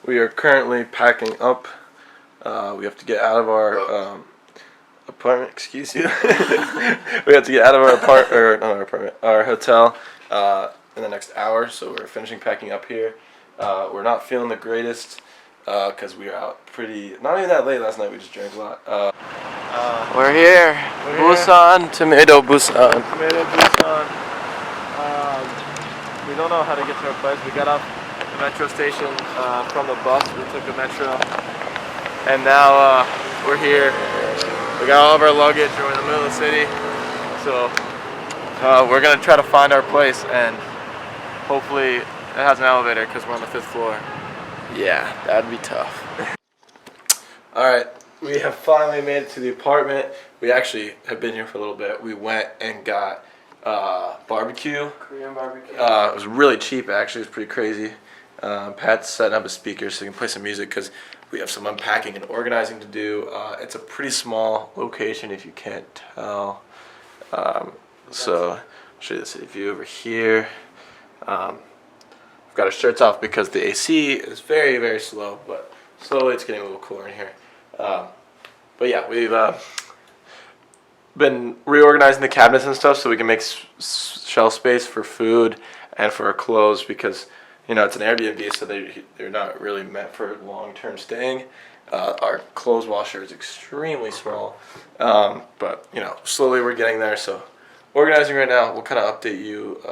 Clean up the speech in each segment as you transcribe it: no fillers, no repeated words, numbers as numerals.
We are currently packing up. We have to get out of our apartment. Excuse you. We have to get out of our our hotel in the next hour. So we're finishing packing up here. We're not feeling the greatest because we were out not even that late last night. We just drank a lot. We're here. Busan, Tomato Busan. Tomato Busan. We don't know how to get to our place. We got off the metro station from the bus. We took the metro, and now we're here. We got all of our luggage. We're in the middle of the city, so we're gonna try to find our place, and hopefully it has an elevator because we're on the 5th floor. Yeah, that'd be tough. All right, we have finally made it to the apartment. We actually have been here for a little bit. We went and got barbecue. Korean barbecue. It was really cheap, actually. It was pretty crazy. Pat's setting up a speaker so he can play some music because we have some unpacking and organizing to do. It's a pretty small location, if you can't tell. So I'll show you the city view over here. We've got our shirts off because the AC is very, very slow, but slowly it's getting a little cooler in here. But yeah, we've been reorganizing the cabinets and stuff so we can make shelf space for food and for our clothes because, you know, it's an Airbnb, so they're not really meant for long-term staying. Our clothes washer is extremely small, but, you know, slowly we're getting there, so organizing right now. We'll kind of update you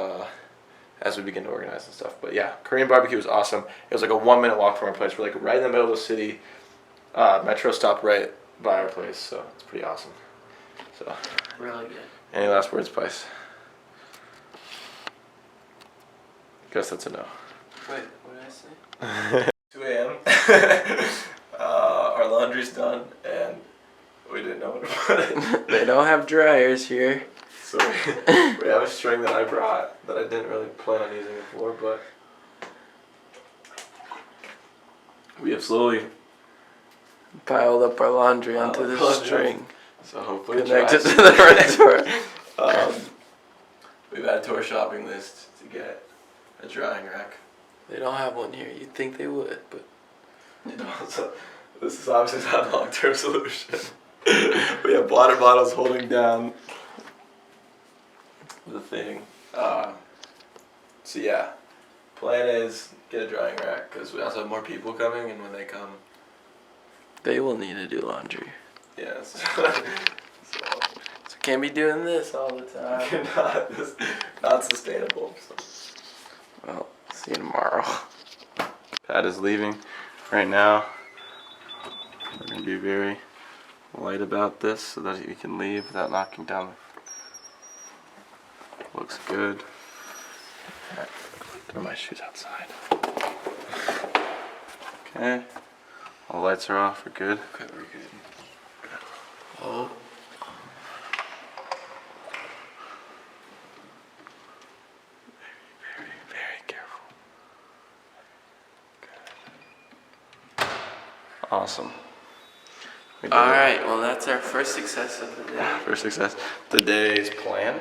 as we begin to organize and stuff. But yeah, Korean barbecue was awesome. It was like a 1-minute walk from our place. We're like right in the middle of the city. Metro stopped right by our place, so it's pretty awesome. So Really good. any last words, Pice? Guess that's a no. Wait, what did I say? 2 a.m. Our laundry's done, and we didn't know what to put it. They don't have dryers here. So we have a string that I brought that I didn't really plan on using before, but we have slowly Piled up our laundry onto this string. So hopefully it Connected dries. to the front door. We've added to our shopping list to get a drying rack. They don't have one here. You'd think they would, but You know, so this is obviously not a long-term solution. We have water bottles holding down the thing. So yeah, plan is get a drying rack because we also have more people coming, and when they come, they will need to do laundry. yes. So can't be doing this all the time. not sustainable. So. Well, see you tomorrow. Pat is leaving right now. We're gonna be very light about this so that he can leave without knocking down. Looks good. Alright, throw my shoes outside. Okay. All lights are off, we're good. Okay, we're good. Oh. Very careful. Good. Awesome. Alright, well that's our first success of the day. First success. Today's plan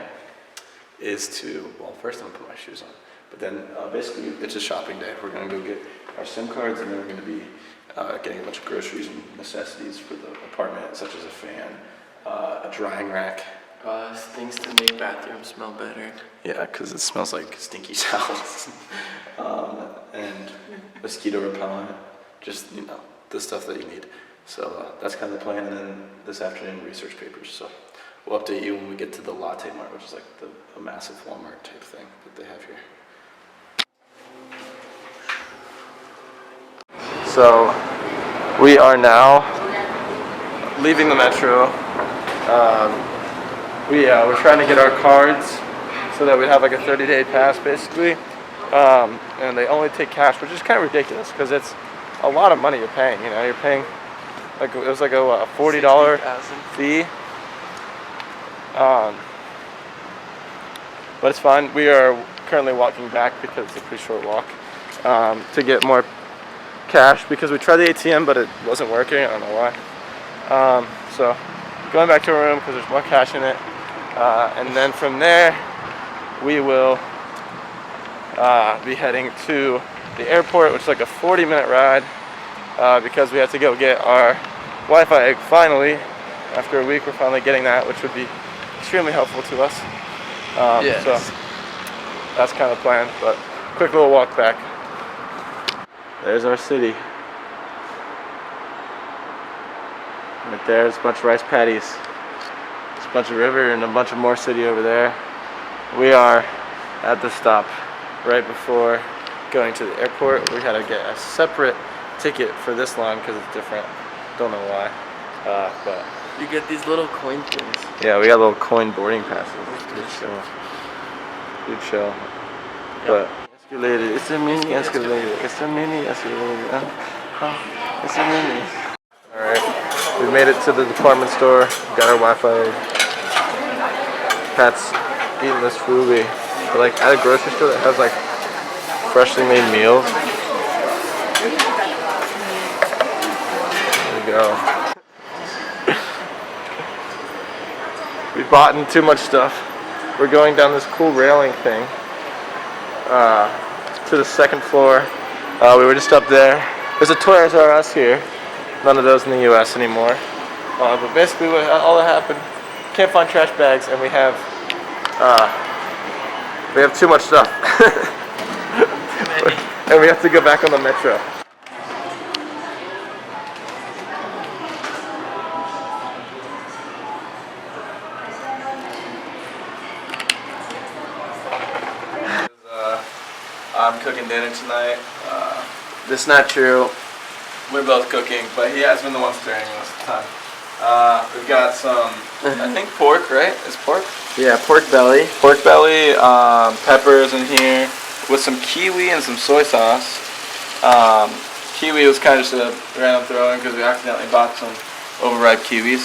is to, well, first I'm gonna put my shoes on, but then basically it's a shopping day. We're gonna go get our SIM cards, and then we're gonna be getting a bunch of groceries and necessities for the apartment, such as a fan, a drying rack. Things to make bathrooms smell better. Yeah, because it smells like stinky towels. And mosquito repellent, just, you know, the stuff that you need. So that's kind of the plan, and then this afternoon research papers. So we'll update you when we get to the Latte Mart, which is like a massive Walmart type thing that they have here. So we are now leaving the metro. We're trying to get our cards so that we have like a 30-day pass basically. And they only take cash, which is kind of ridiculous because it's a lot of money you're paying. You know, you're paying like it was like a $40 fee. But it's fine. We are currently walking back because it's a pretty short walk to get more cash because we tried the ATM but it wasn't working. I don't know why. So going back to our room because there's more cash in it, and then from there we will be heading to the airport, which is like a 40-minute ride. because we had to go get our Wi-Fi finally. After a week, we're finally getting that, which would be extremely helpful to us. Yes. So that's kind of the plan, but quick little walk back. There's our city. Right there's a bunch of rice paddies. There's a bunch of river and a bunch of more city over there. We are at the stop right before going to the airport. We had to get a separate ticket for this line because it's different. Don't know why, but You get these little coin things. yeah, we got little coin boarding passes. Good chill. Good chill. But escalator. It's a mini escalator. It's a mini escalator. It's a mini. All right, we made it to the department store. Got our Wi-Fi. Pat's eating this foodie. But like at a grocery store that has like freshly made meals. There we go. We bought in too much stuff. We're going down this cool railing thing to the second floor. We were just up there. There's a Toys R Us here. None of those in the U.S. anymore. But basically, all that happened, can't find trash bags, and we have too much stuff. And we have to go back on the metro. I'm cooking dinner tonight. That's not true. We're both cooking, but he has been the one stirring most of the time. We've got some, I think pork, right? Is pork? Yeah, pork belly. Pork belly, peppers in here, with some kiwi and some soy sauce. Kiwi was kind of just a random throw in because we accidentally bought some overripe kiwis.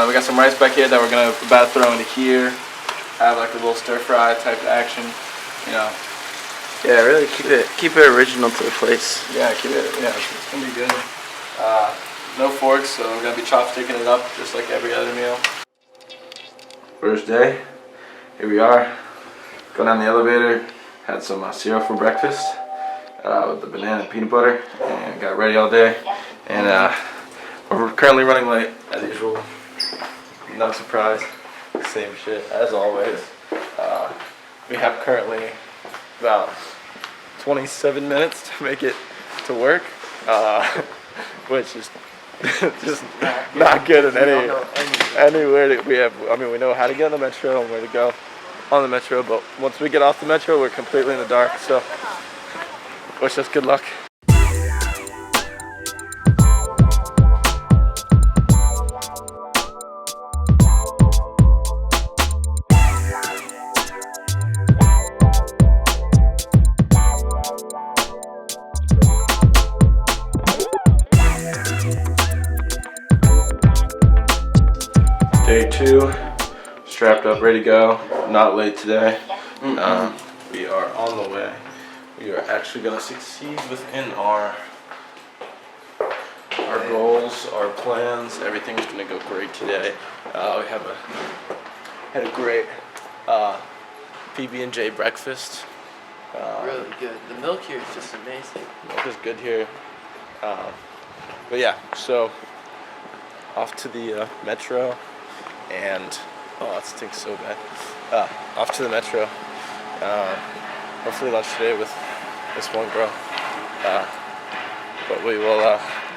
We got some rice back here that we're about to throw into here. Have like a little stir fry type of action, you know. Yeah, really keep it original to the place. Yeah, keep it. Yeah, it's gonna be good. No forks, so we're gonna be chopsticking it up just like every other meal. First day, here we are. Going down the elevator. Had some cereal for breakfast with the banana and peanut butter, and got ready all day. And we're currently running late as usual. No surprise. Same shit as always. We have currently about 27 minutes to make it to work, which is just not good in anywhere that we have. I mean, we know how to get on the metro and where to go on the metro, but once we get off the metro, we're completely in the dark. So, wish us good luck. Day 2, strapped up, ready to go. Not late today. We are on the way. We are actually going to succeed within our goals, our plans. Everything's going to go great today. We had a great PB&J breakfast. Really good. The milk here is just amazing. Milk is good here. But yeah, so off to the metro. And oh, that stinks so bad. Off to the metro. Hopefully lunch today with this one girl. But we will.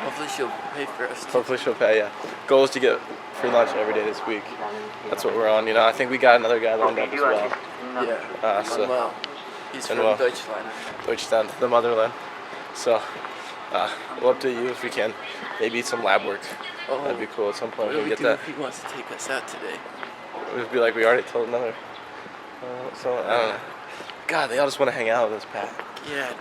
Hopefully she'll pay for us. Hopefully she'll pay. Yeah. Goal is to get free lunch every day this week. That's what we're on. You know, I think we got another guy lined up as well. Yeah. So he's from Deutschland. Deutschland, the motherland. So we'll update you if we can. Maybe some lab work. Oh, that'd be cool at some point. What do we get do that. if he wants to take us out today? We'd be like, we already told another. So I don't know. God, they all just want to hang out with us, Pat. Yeah.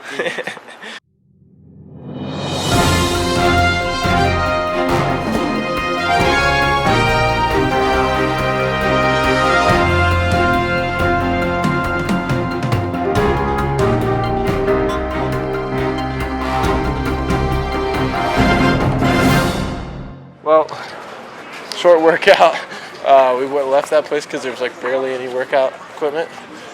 Well, short workout. We left that place because there was like barely any workout equipment.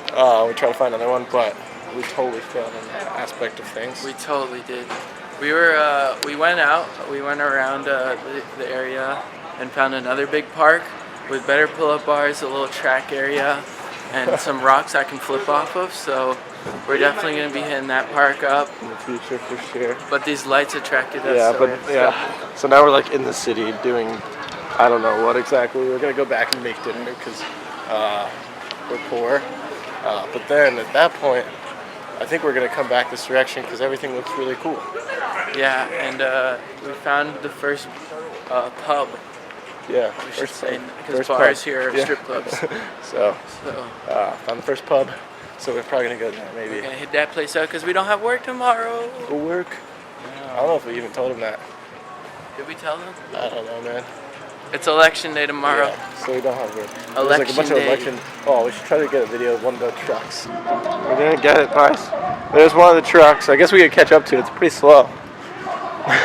We tried to find another one, but we totally failed in that aspect of things. We totally did. We went out. We went around the area and found another big park with better pull-up bars, a little track area, and some rocks I can flip off of. So we're definitely gonna be hitting that park up in the future for sure. But these lights attracted us. Yeah, so but yeah. So now we're like in the city doing, I don't know what exactly. We're gonna go back and make dinner because we're poor. But then at that point, I think we're gonna come back this direction because everything looks really cool. Yeah, and we found the first pub. Yeah, we should say, because bars here are strip clubs. so found the first pub. So we're probably gonna go there maybe. We're gonna hit that place out because we don't have work tomorrow. Go work. I don't know if we even told him that. Did we tell them? I don't know, man. It's election day tomorrow. Yeah, so we don't have work. Election There's like a bunch day. of election. Oh, we should try to get a video of one of the trucks. We didn't get it, Pice. There's one of the trucks. I guess we could catch up to it. It's pretty slow. It's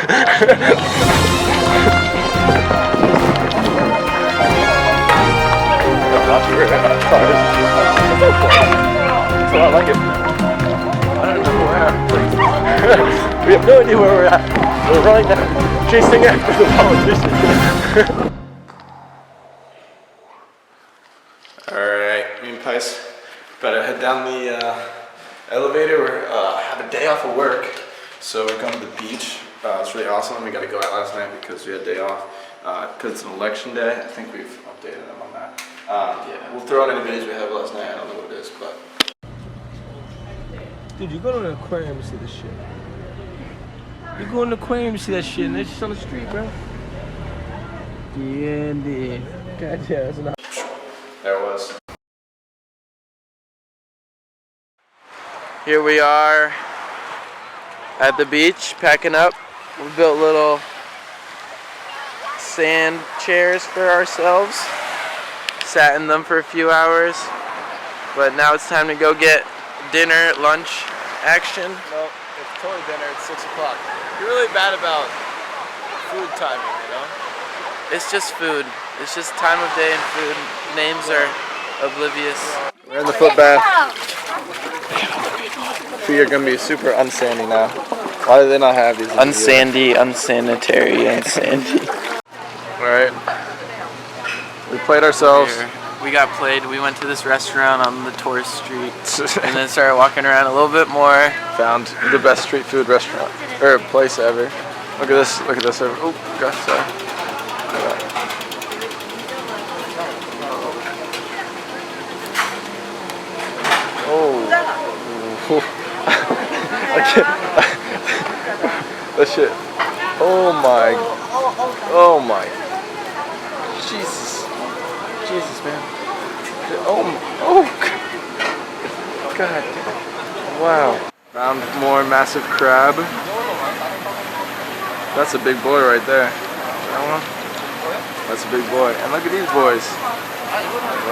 a lot like it. I don't know where. We have no idea where we're at. We're running down, chasing after the politician. Alright, me and Pice better head down the elevator. We have a day off of work, so we're going to the beach. It's really awesome. We got to go out last night because we had a day off. Because it's an election day. I think we've updated them on that. Yeah. We'll throw out any videos we have last night. I don't know what it is, but. Dude, you go to an aquarium and see this shit. You go in the aquarium and see that shit, and it's just on the street, bro. D&D. Gotcha, that's enough. There it was. Here we are at the beach, packing up. We built little sand chairs for ourselves. Sat in them for a few hours. But now it's time to go get dinner, lunch action. No, it's totally dinner. It's 6 o'clock. You're really bad about food timing, you know? It's just food. It's just time of day and food. Names are oblivious. We're in the foot bath. Feet are gonna be super unsandy now. Why do they not have these? Unsandy, unsanitary, unsandy. Alright. We played ourselves. We got played. We went to this restaurant on the tourist street and then started walking around a little bit more. Found the best street food restaurant or place ever. Look at this. Look at this. Oh gosh, sorry. Oh. I can't. That shit. Oh my. Oh my. Jesus. Jesus, man. Oh God. Wow. Found more massive crab. That's a big boy right there. That one? That's a big boy. And look at these boys.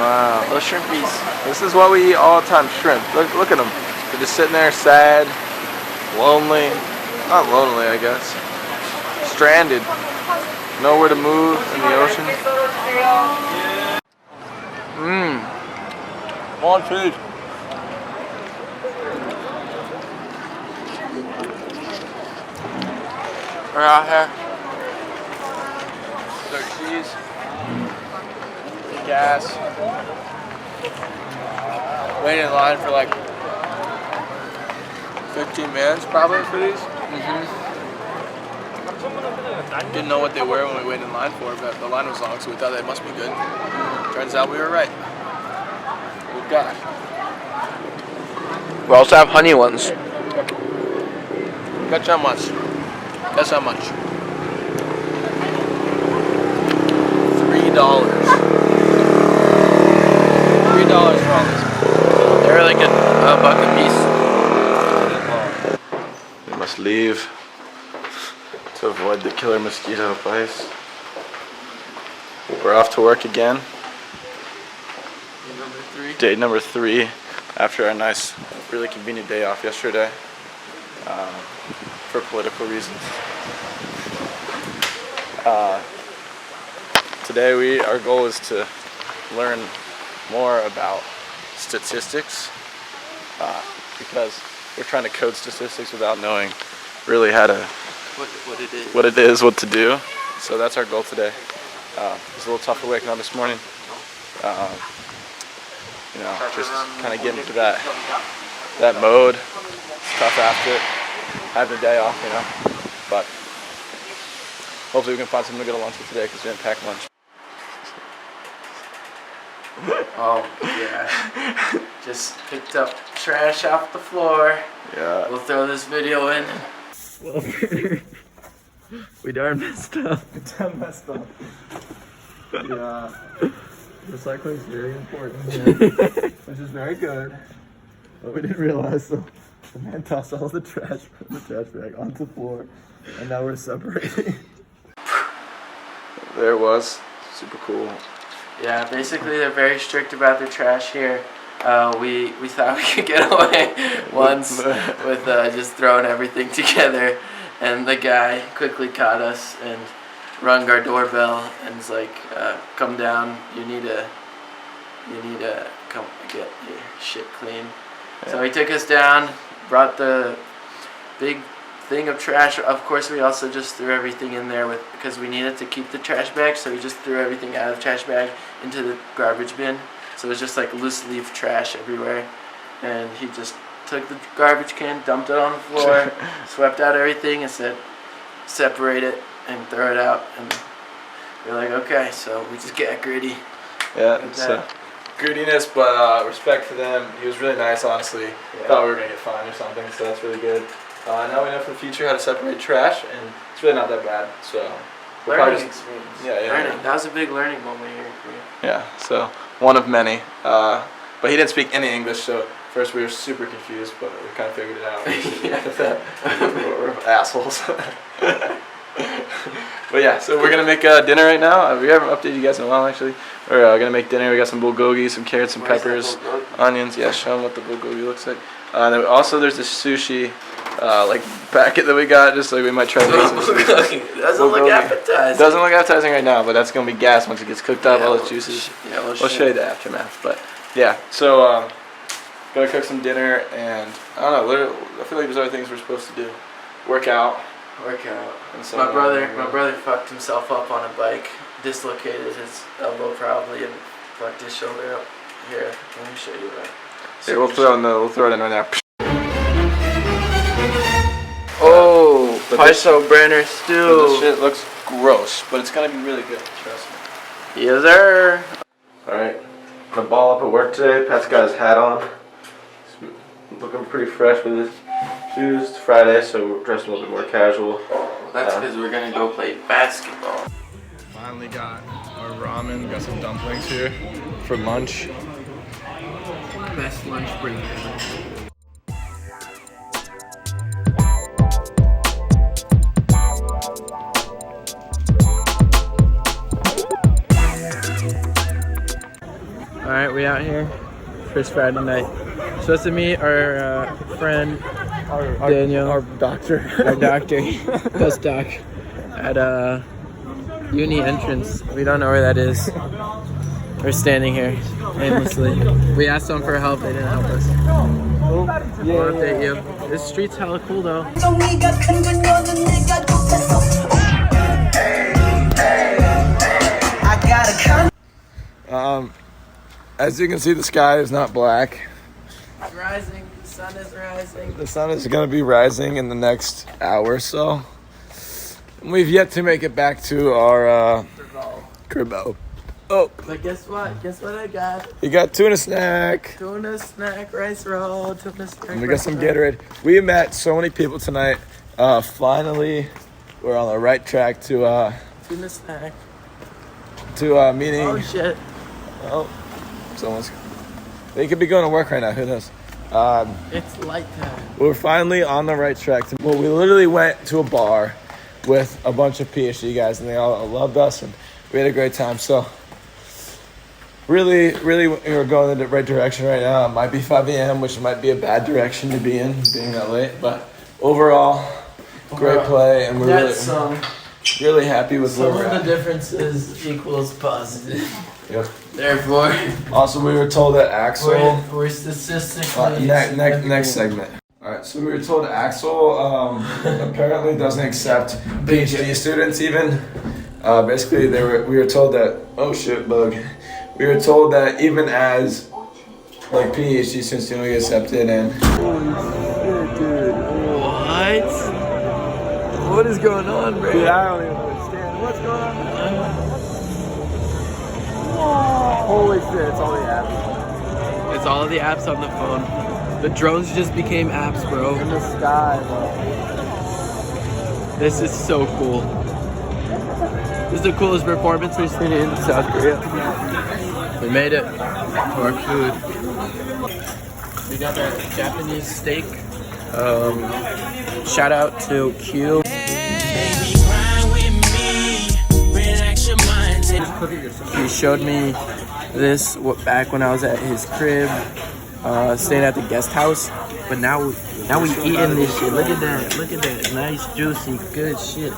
Wow. Little shrimpies. This is what we eat all the time, shrimp. Look at them. They're just sitting there sad, lonely. Not lonely, I guess. Stranded. Nowhere to move in the ocean. Want food. We're out here. Their cheese. Gas. Waiting in line for like 15 minutes probably for these. Didn't know what they were when we waited in line for, but the line was long, so we thought they must be good. Turns out we were right. Good God. We also have honey ones. Guess how much? Guess how much? $3. $3 for all this. They're like a buck a piece. We must leave to avoid the killer mosquito bites. We're off to work again. Day number 3 after our nice, really convenient day off yesterday for political reasons. Today our goal is to learn more about statistics because we're trying to code statistics without knowing really how to what it is. what to do. So that's our goal today. It's a little tougher waking up this morning. You know, just kind of getting into that mode. It's tough after having a day off, you know. But hopefully we can find something to go to lunch with today because we didn't pack lunch. Oh yeah. Just picked up trash off the floor. Yeah. We'll throw this video in. We darn messed up. Yeah. Recycling is very important here, which is very good. But we didn't realize the man tossed all the trash from the trash bag onto the floor, and now we're separating. There it was. Super cool. Yeah, basically they're very strict about their trash here. We thought we could get away once with just throwing everything together, and the guy quickly caught us and rung our doorbell and was like, "Come down. You need to come get your shit clean." Yeah. So he took us down, brought the big thing of trash. Of course, we also just threw everything in there because we needed to keep the trash bag. So we just threw everything out of the trash bag into the garbage bin. So it was just like loose leaf trash everywhere. And he just took the garbage can, dumped it on the floor, swept out everything, and said, "Separate it and throw it out." And we're like, okay, so we just get gritty. Yeah, it's grittiness, but respect for them. He was really nice, honestly. Yeah. Thought we were going to get fined or something, so that's really good. Now we know for the future how to separate trash, and it's really not that bad. So learning experience. Yeah. Learning. That was a big learning moment here in Korea. Yeah, so one of many. But he didn't speak any English, so first we were super confused, but we kind of figured it out. We're assholes. But yeah, so we're gonna make dinner right now. We haven't updated you guys in a while, actually. We're gonna make dinner. We got some bulgogi, some carrots, some peppers, onions. Yeah, show them what the bulgogi looks like. And then also there's this sushi like packet that we got, just like we might try to make some sushi. Doesn't look appetizing. Doesn't look appetizing right now, but that's gonna be gas once it gets cooked up. All the juices. Yeah, we'll show you the aftermath. But yeah, so gonna cook some dinner, and I don't know. Literally, I feel like there's other things we're supposed to do. Work out. My brother fucked himself up on a bike, dislocated his elbow probably, and fucked his shoulder up. Here, let me show you that. Here, we'll throw it in right now. Oh, Pice Brenner stew. This shit looks gross, but it's gonna be really good. Trust me. Yes, sir. All right, I'm gonna ball up at work today. Pat's got his hat on. He's looking pretty fresh with his shoes. It's Friday, so we're dressed a little bit more casual. That's because we're gonna go play basketball. Finally got our ramen. Got some dumplings here for lunch. Best lunch break ever. Alright, we out here. First Friday night. Supposed to meet our friend Daniel. Our doctor. Our doctor. Postdoc. At uni entrance. We don't know where that is. We're standing here aimlessly. We asked them for help, they didn't help us. We'll update you. This street's hella cool though. As you can see, the sky is not black. It's rising. The sun is rising. The sun is going to be rising in the next hour or so. We've yet to make it back to our cribbo. Oh. But guess what? Guess what I got? You got tuna snack. Tuna snack, rice roll, tuna snack. And we got some Gatorade. We met so many people tonight. Finally, we're on the right track to tuna snack. To meeting. Oh shit. Oh, they could be going to work right now. Who knows? It's light time. We're finally on the right track. Well, we literally went to a bar with a bunch of PhD guys, and they all loved us, and we had a great time. So, really, we're going in the right direction right now. It might be 5 a.m., which might be a bad direction to be in, being that late. But overall, great play, and we're really happy with where we're at. Some of the differences equals positive. Yep. Therefore, also we were told that Axel. We're statistically. Next segment. All right. Alright, so we were told Axel apparently doesn't accept PhD students even. Basically, we were told that, oh shit, bug. We were told that even as like PhD students don't get accepted and... Holy shit, dude. What? What is going on, bro? Dude, I don't even understand. What's going on? Whoa. Holy shit, it's all the apps. It's all of the apps on the phone. The drones just became apps, bro. In the sky, bro. This is so cool. This is the coolest performance we've seen in South Korea. We made it to our food. We got that Japanese steak. Shout out to Q. He showed me this back when I was at his crib, staying at the guest house. But now we eating this shit. Look at that, nice, juicy, good shit.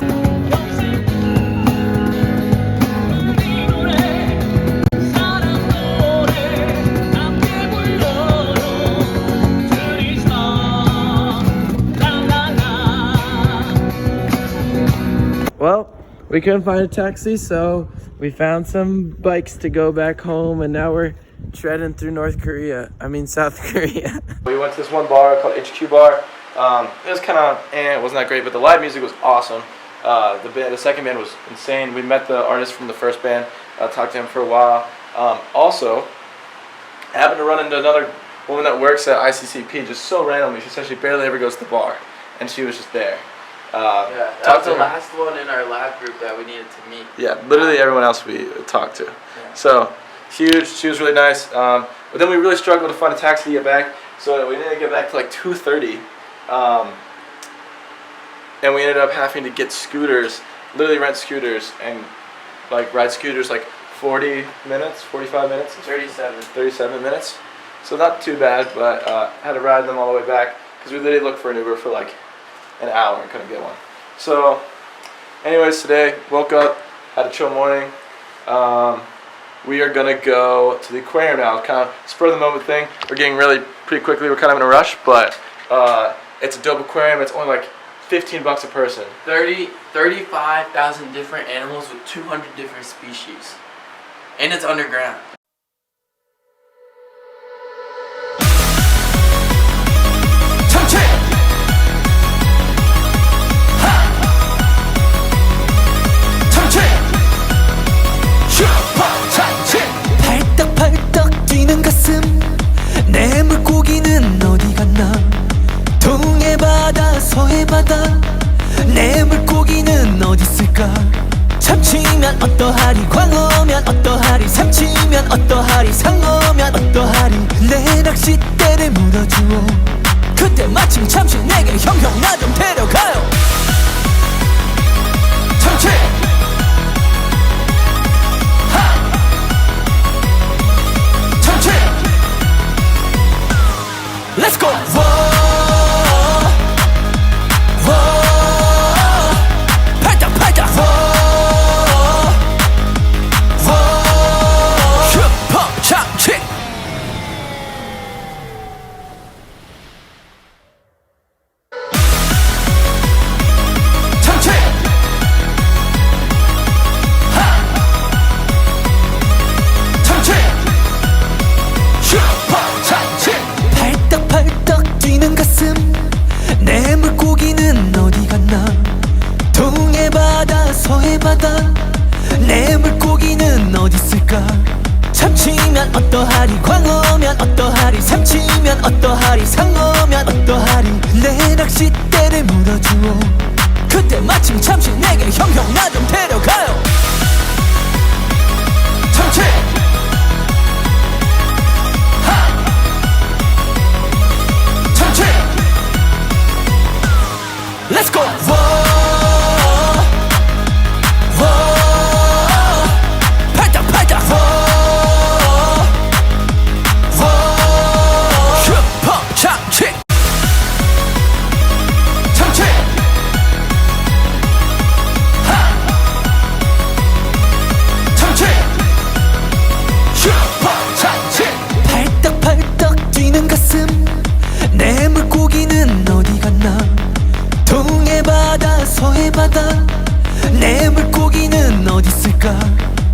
Well, we couldn't find a taxi, so we found some bikes to go back home, and now we're treading through South Korea. We went to this one bar called HQ Bar. It was kind of, it wasn't that great, but the live music was awesome. The second band was insane. We met the artist from the first band, talked to him for a while. Also, I happened to run into another woman that works at ICCP just so randomly. She said she barely ever goes to the bar, and she was just there. Yeah, that was the last one in our lab group that we needed to meet. Yeah, literally everyone else we talked to. Yeah. So, huge, she was really nice. But then we really struggled to find a taxi to get back, so we didn't get back to like 2:30. And we ended up having to get scooters, literally rent scooters, and like ride scooters like 40 minutes, 45 minutes? 37 minutes. So not too bad, but had to ride them all the way back, because we literally looked for an Uber for like an hour and couldn't get one. So anyways, today woke up, had a chill morning. We are gonna go to the aquarium now. Kind of spur of the moment thing. We're getting ready pretty quickly. We're kind of in a rush, but it's a dope aquarium. It's only like $15 a person. 35,000 different animals with 200 different species, and it's underground. 팔떡팔떡 뛰는 가슴 내 물고기는 어디 갔나 동해 바다 서해 바다 내 물고기는 어디 있을까 참치면 어떠하리 광어면 어떠하리 삼치면 어떠하리 상어면 어떠하리 내 낚싯대를 물어주오 그때 마침 잠시 내게 형형 나 좀 데려가요 참치 Let's go! Whoa, whoa, 팔딱 팔딱. Whoa, whoa, 슈퍼 참치. 참치. 하. 참치. 슈퍼 참치. 팔떡팔떡 뛰는 가슴 내 물고기는 어디 갔나 동해 바다 서해 바다 내 물고기는 어디 있을까 참치면 어떠하리 광어면 어떠하리 삼치면 어떠하리 상어면 어떠하리 내 낚싯대를 물어주오 그때 마침 잠시 내게 형형 나 좀 데려가요 참치 Let's go! Whoa, whoa, 팔딱 팔딱. Whoa, whoa, 슈퍼 참치. 참치. 하. 참치. 슈퍼 참치. 팔떡팔떡 뛰는 가슴 내 물고기는 서해바다 내 물고기는 어디 있을까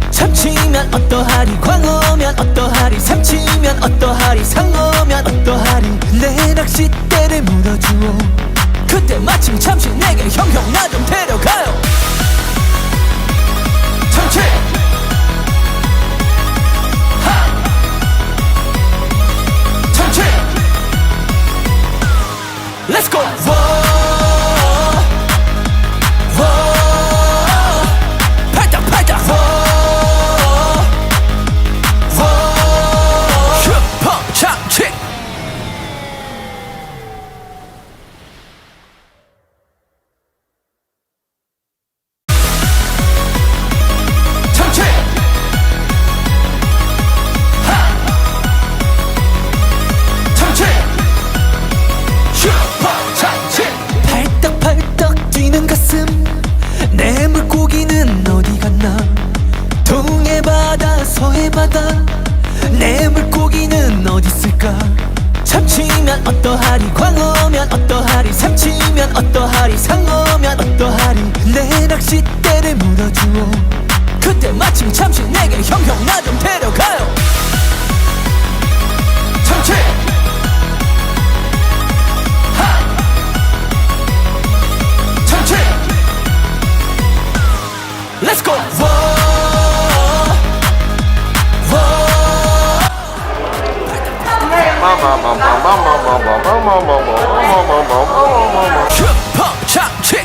참치면 어떠하리 광어면 어떠하리 삼치면 어떠하리 상어면 어떠하리 내 낚싯대를 물어주오 그때 마침 잠시 내게 형형 나 좀 데려가요 참치 하 참치 Let's go 팔딱 팔딱 슈퍼 참치 참치 하 참치 슈퍼 참치 팔딱팔딱 뛰는 가슴 내 물고기는 어디 갔나 동해바다 서해바다 내 물고기는 어디 있을까 참치면 어떠하리 광어면 어떠하리 삼치면 어떠하리 상어면 어떠하리 내 낚싯대를 물어주오 그때 마침 잠시 내게 형형 나 좀 데려가요 참치 하 참치 Let's go 슈퍼 참치